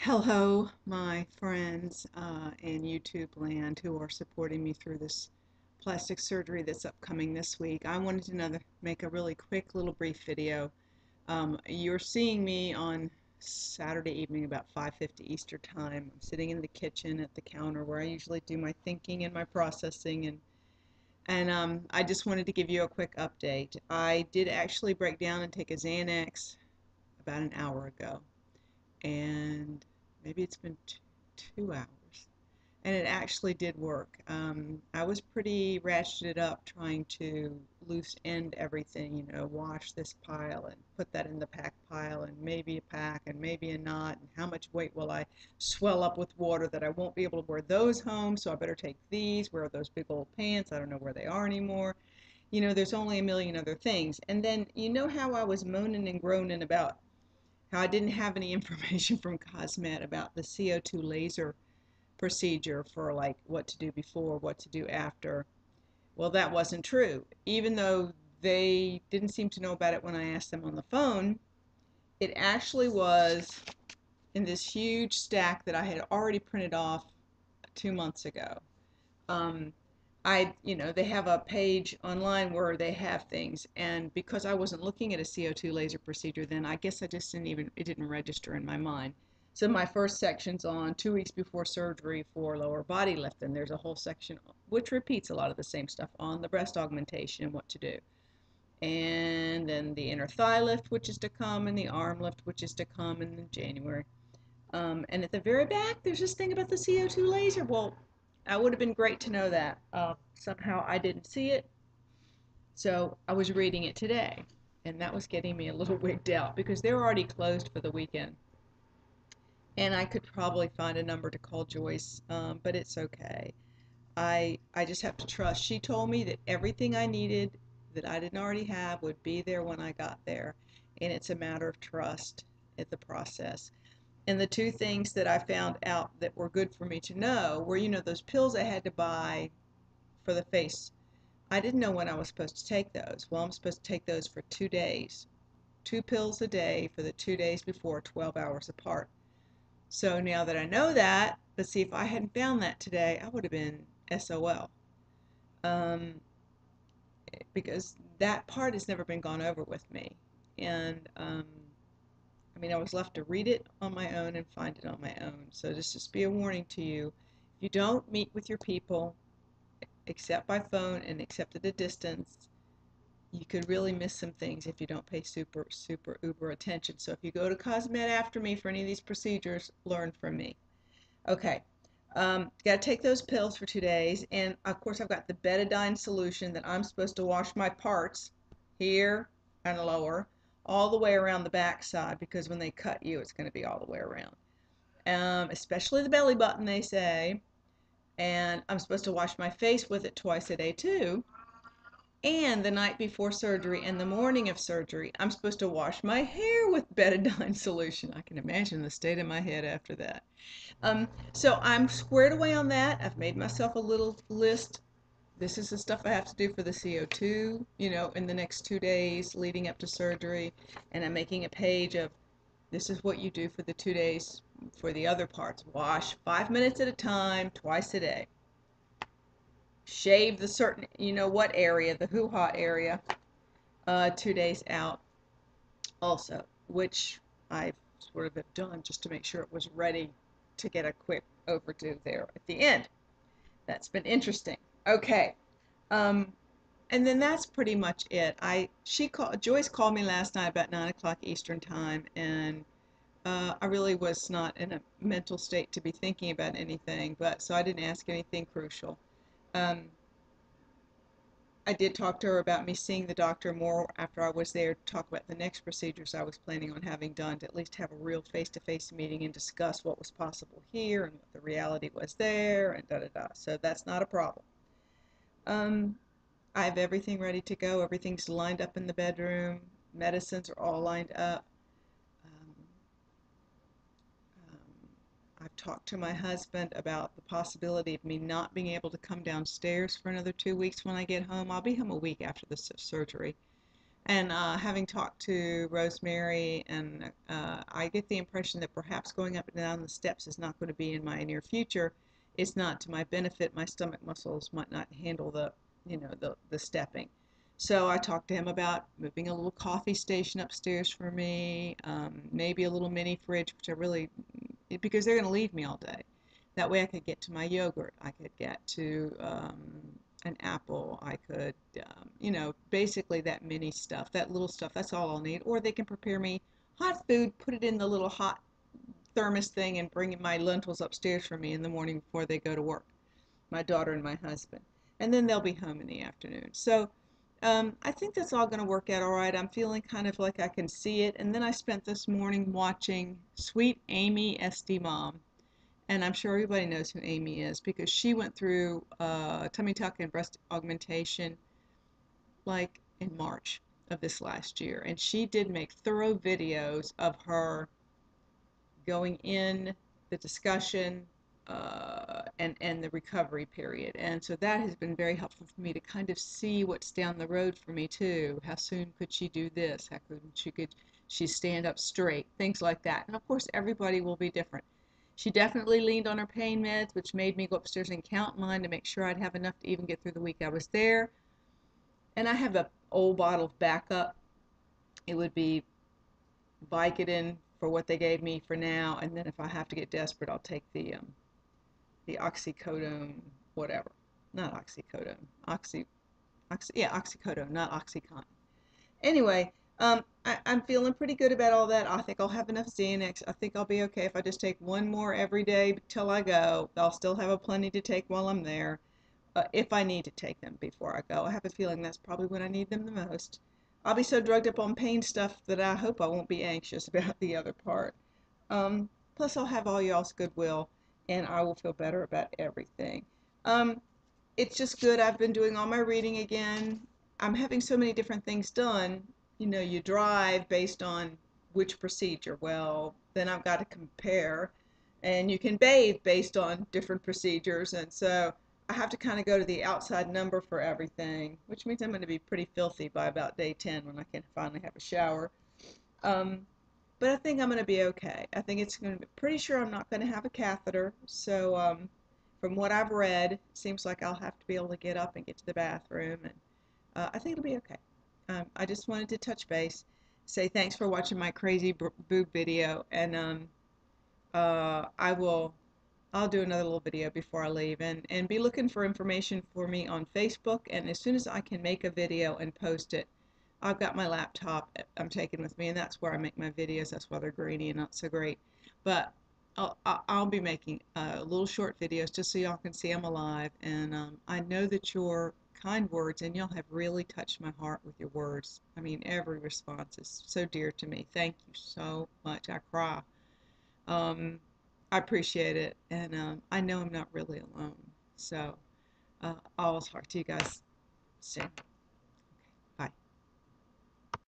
Hello, my friends in YouTube land who are supporting me through this plastic surgery that's upcoming this week. I wanted to make a really quick little brief video. You're seeing me on Saturday evening about 5:50 Eastern Time. I'm sitting in the kitchen at the counter where I usually do my thinking and my processing, and I just wanted to give you a quick update. I did actually break down and take a Xanax about an hour ago, and maybe it's been 2 hours, and it actually did work. I was pretty ratcheted up trying to loose end everything, wash this pile and put that in the pack pile, and maybe a pack and maybe a knot, and how much weight will I swell up with water that I won't be able to wear those home, so I better take these, wear those big old pants, I don't know where they are anymore. There's only a million other things. And then, how I was moaning and groaning about how I didn't have any information from Cosmet about the CO2 laser procedure for like what to do before, what to do after. Well, that wasn't true. Even though they didn't seem to know about it when I asked them on the phone, it actually was in this huge stack that I had already printed off 2 months ago. Um, they have a page online where they have things, and because I wasn't looking at a CO2 laser procedure then, I guess it didn't register in my mind. So my first section's on 2 weeks before surgery for lower body lift, and there's a whole section which repeats a lot of the same stuff on the breast augmentation and what to do. And then the inner thigh lift, which is to come, and the arm lift, which is to come in January. And at the very back, there's this thing about the CO2 laser. Well, I would have been great to know that. Somehow I didn't see it, so I was reading it today, and that was getting me a little wigged out because they're already closed for the weekend. And I could probably find a number to call Joyce, but it's okay. I just have to trust. She told me that everything I needed that I didn't already have would be there when I got there, and it's a matter of trust at the process. And the two things that I found out that were good for me to know were, those pills I had to buy for the face. I didn't know when I was supposed to take those. Well, I'm supposed to take those for 2 days. 2 pills a day for the 2 days before, 12 hours apart. So now that I know that, but see, if I hadn't found that today, I would have been SOL. Um, because that part has never been gone over with me. And I was left to read it on my own and find it on my own. So just be a warning to you. If you don't meet with your people, except by phone and except at a distance, you could really miss some things if you don't pay super, super, uber attention. So if you go to Cosmet after me for any of these procedures, learn from me. Okay. Got to take those pills for 2 days. And of course, I've got the betadine solution that I'm supposed to wash my parts here and lower all the way around the back side, because when they cut you, it's going to be all the way around. Especially the belly button, they say. And I'm supposed to wash my face with it twice a day too. And the night before surgery and the morning of surgery, I'm supposed to wash my hair with betadine solution. I can imagine the state of my head after that. So I'm squared away on that. I've made myself a little list. This is the stuff I have to do for the CO2, in the next 2 days leading up to surgery. And I'm making a page of this is what you do for the 2 days for the other parts. Wash 5 minutes at a time, twice a day. Shave the certain, what area, the hoo-ha area, 2 days out also, which I sort of have done just to make sure it was ready to get a quick overdue there at the end. That's been interesting. Okay. And then that's pretty much it. Joyce called me last night about 9 o'clock Eastern time, and I really was not in a mental state to be thinking about anything, but so I didn't ask anything crucial. Um, I did talk to her about me seeing the doctor more after I was there to talk about the next procedures I was planning on having done, to at least have a real face-to-face meeting and discuss what was possible here and what the reality was there, and da-da-da. So that's not a problem. I have everything ready to go. Everything's lined up in the bedroom. Medicines are all lined up. Um, I've talked to my husband about the possibility of me not being able to come downstairs for another 2 weeks when I get home. I'll be home a week after the surgery. And having talked to Rosemary, and I get the impression that perhaps going up and down the steps is not going to be in my near future. It's not to my benefit. My stomach muscles might not handle the stepping. So I talked to him about moving a little coffee station upstairs for me, maybe a little mini fridge, which I really, because they're going to leave me all day. That way I could get to my yogurt. I could get to an apple. I could, basically that mini stuff, that little stuff, that's all I'll need. Or they can prepare me hot food, put it in the little hot thermos thing, and bring my lentils upstairs for me in the morning before they go to work, my daughter and my husband. And then they'll be home in the afternoon. So I think that's all going to work out all right. I'm feeling kind of like I can see it. And then I spent this morning watching Sweet Amy SD Mom. And I'm sure everybody knows who Amy is because she went through tummy tuck and breast augmentation like in March of this last year. And she did make thorough videos of her going in, the discussion, and the recovery period. And so that has been very helpful for me to kind of see what's down the road for me too. How soon could she do this? How could she stand up straight? Things like that. And of course, everybody will be different. She definitely leaned on her pain meds, which made me go upstairs and count mine to make sure I'd have enough to even get through the week I was there. And I have an old bottle of backup. It would be Vicodin for what they gave me for now, and then if I have to get desperate, I'll take the oxycodone, whatever. Not oxycodone. Oxycodone, not Oxycontin. Anyway, I'm feeling pretty good about all that. I think I'll have enough Xanax. I think I'll be okay if I just take one more every day till I go. I'll still have a plenty to take while I'm there, if I need to take them before I go. I have a feeling that's probably when I need them the most. I'll be so drugged up on pain stuff that I hope I won't be anxious about the other part. Plus, I'll have all y'all's goodwill, and I will feel better about everything. Um, it's just good. I've been doing all my reading again. I'm having so many different things done. You drive based on which procedure. Well, then I've got to compare. And you can bathe based on different procedures. And so I have to kind of go to the outside number for everything, which means I'm going to be pretty filthy by about day 10 when I can finally have a shower. Um, but I think I'm going to be okay. I think it's going to be pretty sure I'm not going to have a catheter. So from what I've read, it seems like I'll have to be able to get up and get to the bathroom, and I think it'll be okay. I just wanted to touch base, say thanks for watching my crazy boob video, and I'll do another little video before I leave, and be looking for information for me on Facebook, and as soon as I can make a video and post it, I've got my laptop I'm taking with me, and that's where I make my videos. That's why they're grainy and not so great. But I'll be making little short videos just so y'all can see I'm alive. And I know that your kind words, and y'all have really touched my heart with your words. I mean, every response is so dear to me. Thank you so much. I cry. I appreciate it, and I know I'm not really alone. So I'll talk to you guys soon.